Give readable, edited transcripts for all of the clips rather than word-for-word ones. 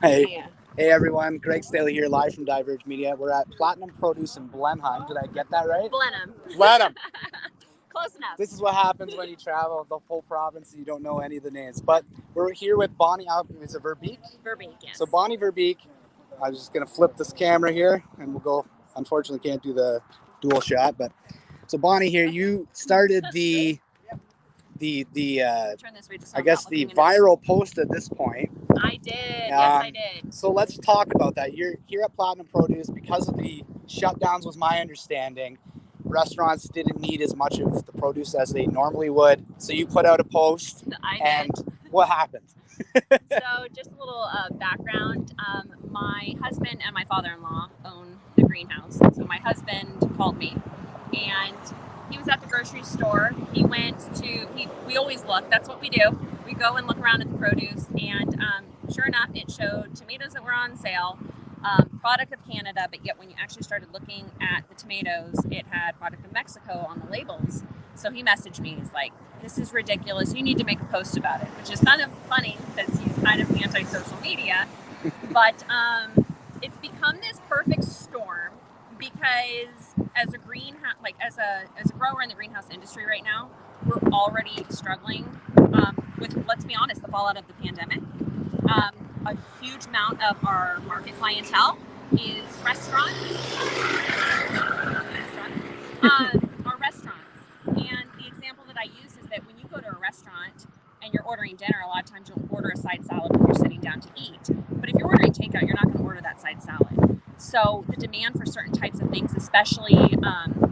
Hey. Yeah. Hey everyone, Greg Staley here, live from Diverge Media. We're at Platinum Produce in Blenheim. Did I get that right? Blenheim. Blenheim. Close enough. This is what happens when you travel the whole province and you don't know any of the names. But we're here with Bonnie. Is it Verbeek? Verbeek, yes. So Bonnie Verbeek. I'm just gonna flip this camera here, and we'll go. Unfortunately, can't do the dual shot, but so Bonnie here, you started the Turn this way just so I I'm guess not the looking into viral post at this point. I did. Yes, I did. So let's talk about that. You're here at Platinum Produce because of the shutdowns, was my understanding. Restaurants didn't need as much of the produce as they normally would. So you put out a post. I did. What happened? So just a little background. My husband and my father-in-law own the greenhouse. So my husband called me and he was at the grocery store. We always look, that's what we do. We go and look around at the produce and sure enough, it showed tomatoes that were on sale, product of Canada, but yet when you actually started looking at the tomatoes, it had product of Mexico on the labels. So he messaged me, he's like, this is ridiculous, you need to make a post about it, which is kind of funny because he's kind of anti-social media, but it's become this perfect storm because as a as a grower in the greenhouse industry right now, we're already struggling with, let's be honest, the fallout of the pandemic. A huge amount of our market clientele is restaurants. Our restaurants. And the example that I use is that when you go to a restaurant and you're ordering dinner, a lot of times you'll order a side salad when you're sitting down to eat. But if you're ordering takeout, you're not going to order that side salad. So the demand for certain types of things, especially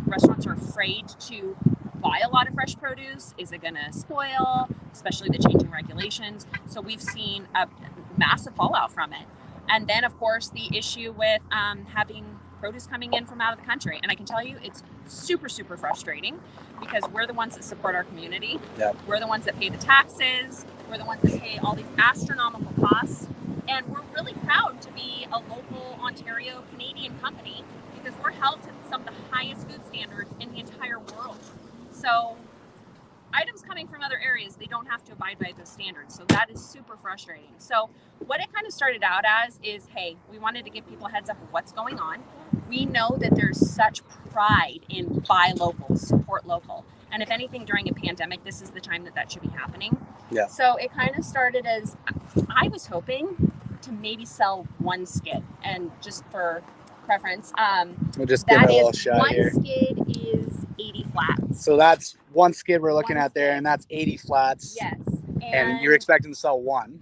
restaurants are afraid to buy a lot of fresh produce. Is it going to spoil, especially the changing regulations? So we've seen a massive fallout from it. And then, of course, the issue with having produce coming in from out of the country. And I can tell you it's super, super frustrating because we're the ones that support our community. Yep. We're the ones that pay the taxes. We're the ones that pay all these astronomical costs. And we're really proud to be a local Ontario Canadian company because we're held to some of the highest food standards in the entire world. So items coming from other areas, they don't have to abide by those standards. So that is super frustrating. So what it kind of started out as is, hey, we wanted to give people a heads up of what's going on. We know that there's such pride in buy local, support local. And if anything, during a pandemic, this is the time that should be happening. Yeah. So it kind of started as, I was hoping to maybe sell one skid. And just for preference, We'll just give it a little shot one here. skid is 80 flats. So that's one skid we're looking One at there, skid. and that's 80 flats. Yes. And you're expecting to sell one.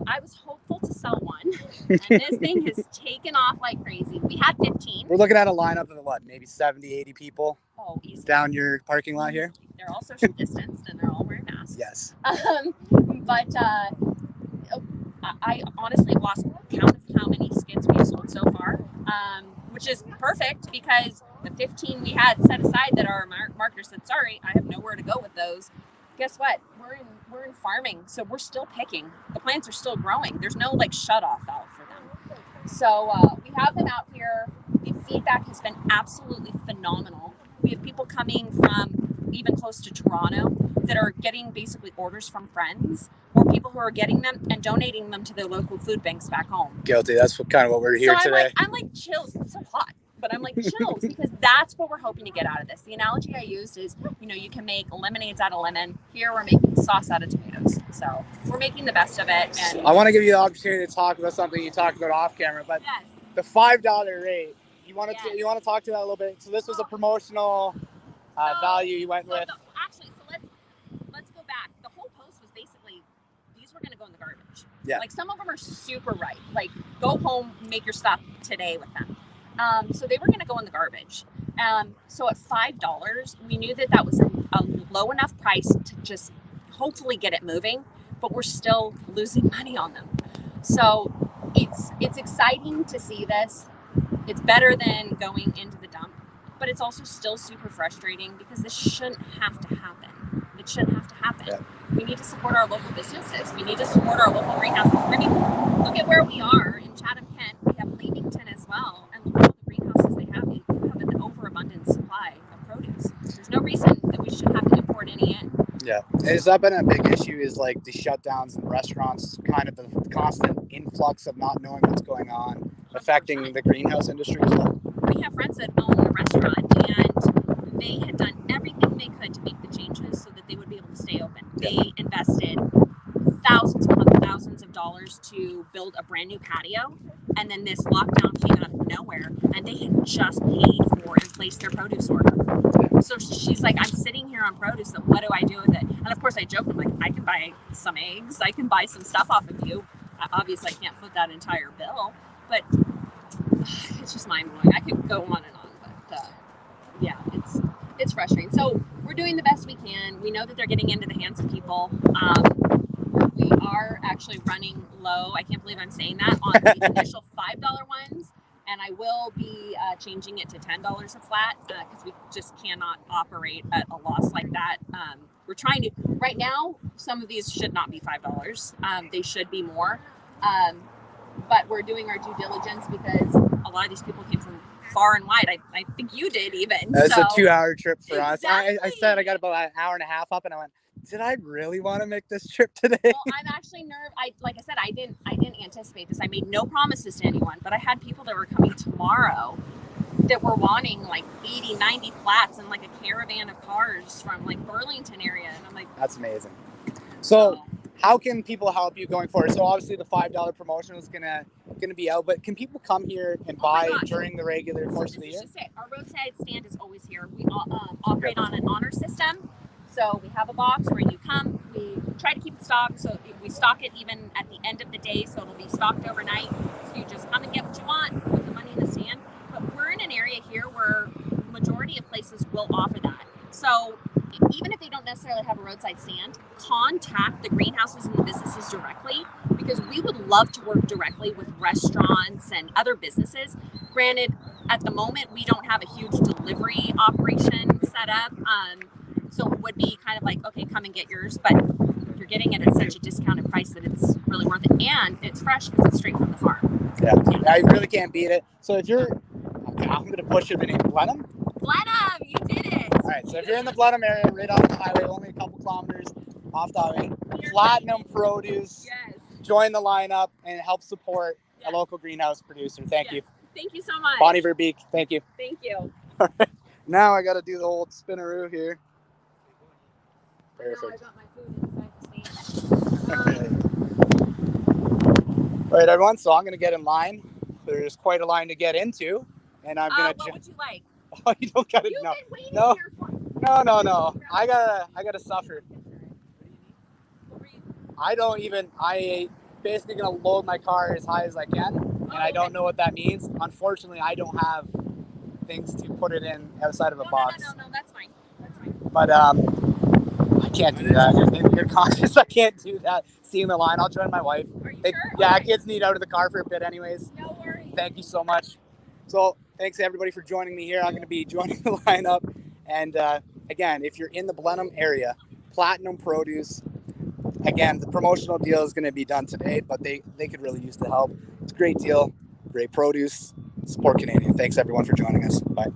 I was hopeful to sell one, and this thing has taken off like crazy. We had 15. We're looking at a lineup of what, maybe 70, 80 people Easily. down your parking lot here? They're all social distanced and they're all wearing masks. Yes. But I honestly lost count of how many skids we've sold so far, which is perfect because the 15 we had set aside that our marketer said, sorry, I have nowhere to go with those. Guess what? We're in farming, so we're still picking. The plants are still growing. There's no shut off valve for them. So we have them out here. The feedback has been absolutely phenomenal. We have people coming from even close to Toronto that are getting basically orders from friends or people who are getting them and donating them to their local food banks back home. Guilty. That's kind of what we're here today. I'm like chills. It's so hot. But I'm like chills because that's what we're hoping to get out of this. The analogy I used is, you can make lemonades out of lemon. Here we're making sauce out of tomatoes. So we're making the best of it. And I want to give you the opportunity to talk about something you talked about off camera, but yes. the $5 rate. You want to talk to that a little bit? So this was a promotional value you went with. Let's go back. The whole post was basically these were going to go in the garbage. Yeah. Some of them are super ripe. Go home, make your stuff today with them. So they were going to go in the garbage. So at $5, we knew that was a low enough price to just hopefully get it moving, but we're still losing money on them. So it's exciting to see this. It's better than going into the dump, but it's also still super frustrating because this shouldn't have to happen. It shouldn't have to happen. Yeah. We need to support our local businesses. We need to support our local greenhouse. I mean, look at where we are in Chatham, Kent. We have Leamington as well, and look at all the greenhouses they have. They have an overabundant supply of produce. There's no reason that we should have to import any in. Yeah. Has that been a big issue? Is like the shutdowns in restaurants, kind of the constant influx of not knowing what's going on, affecting the greenhouse industry as well? We have friends that own a restaurant, and they had done everything they could to make the changes so that they would be able to stay open. They invested thousands of dollars to build a brand new patio, and then this lockdown came out of nowhere, and they had just paid for and placed their produce order. So she's like, I'm sitting here on produce, so what do I do with it? And of course I joke, I'm like, I can buy some eggs, I can buy some stuff off of you. Obviously I can't foot that entire bill, but it's just mind-blowing. I could go on and on, but yeah, it's frustrating. So we're doing the best we can. We know that they're getting into the hands of people. We are actually running low. I can't believe I'm saying that, on the initial $5 ones. And I will be changing it to $10 a flat because we just cannot operate at a loss like that. We're trying to, right now, some of these should not be $5. They should be more. But we're doing our due diligence because a lot of these people came from far and wide. I think you did even. It's so. a 2-hour trip for us. Exactly. I said I got about an hour and a half up, and I went, did I really want to make this trip today? Well, I'm actually nervous. Like I said, I didn't anticipate this. I made no promises to anyone, but I had people that were coming tomorrow that were wanting like 80, 90 flats and like a caravan of cars from like Burlington area. And I'm like, that's amazing. So how can people help you going forward? So obviously the $5 promotion is gonna be out, but can people come here and buy during the regular course of the year? Just it. Our roadside stand is always here. We operate on an honor system. So we have a box where you come, we try to keep it stocked, so we stock it even at the end of the day, so it'll be stocked overnight. So you just come and get what you want, put the money in the stand. But we're in an area here where majority of places will offer that. So even if they don't necessarily have a roadside stand, contact the greenhouses and the businesses directly, because we would love to work directly with restaurants and other businesses. Granted, at the moment, we don't have a huge delivery operation set up. So it would be kind of like, okay, come and get yours, but you're getting it at such a discounted price that it's really worth it. And it's fresh because it's straight from the farm. Yeah, I really can't beat it. So if you're, I'm going to push your name, Blenheim? Blenheim, you did it. All right, so if you're in the Blenheim area, right off the highway, only a couple kilometers off the highway, Platinum Produce, yes. Join the lineup and help support a local greenhouse producer. Thank you. Thank you so much. Bonnie Verbeek, thank you. Thank you. All right, now I got to do the old spinaroo here. Perfect. I got my food inside the stand. All right, everyone. So I'm going to get in line. There's quite a line to get into, and I'm going to. What would you like? Oh, you don't got to know. No, no. I gotta suffer. I basically going to load my car as high as I can, and I don't know what that means. Unfortunately, I don't have things to put it in outside of a box. No, that's fine. But I can't do that. You're conscious. I can't do that. Seeing the line, I'll join my wife. Are you sure? Yeah, okay. Kids need out of the car for a bit anyways. No worries. Thank you so much. So thanks everybody for joining me here. I'm going to be joining the lineup. And again, if you're in the Blenheim area, Platinum Produce, again, the promotional deal is going to be done today, but they could really use the help. It's a great deal, great produce. Support Canadian. Thanks everyone for joining us. Bye.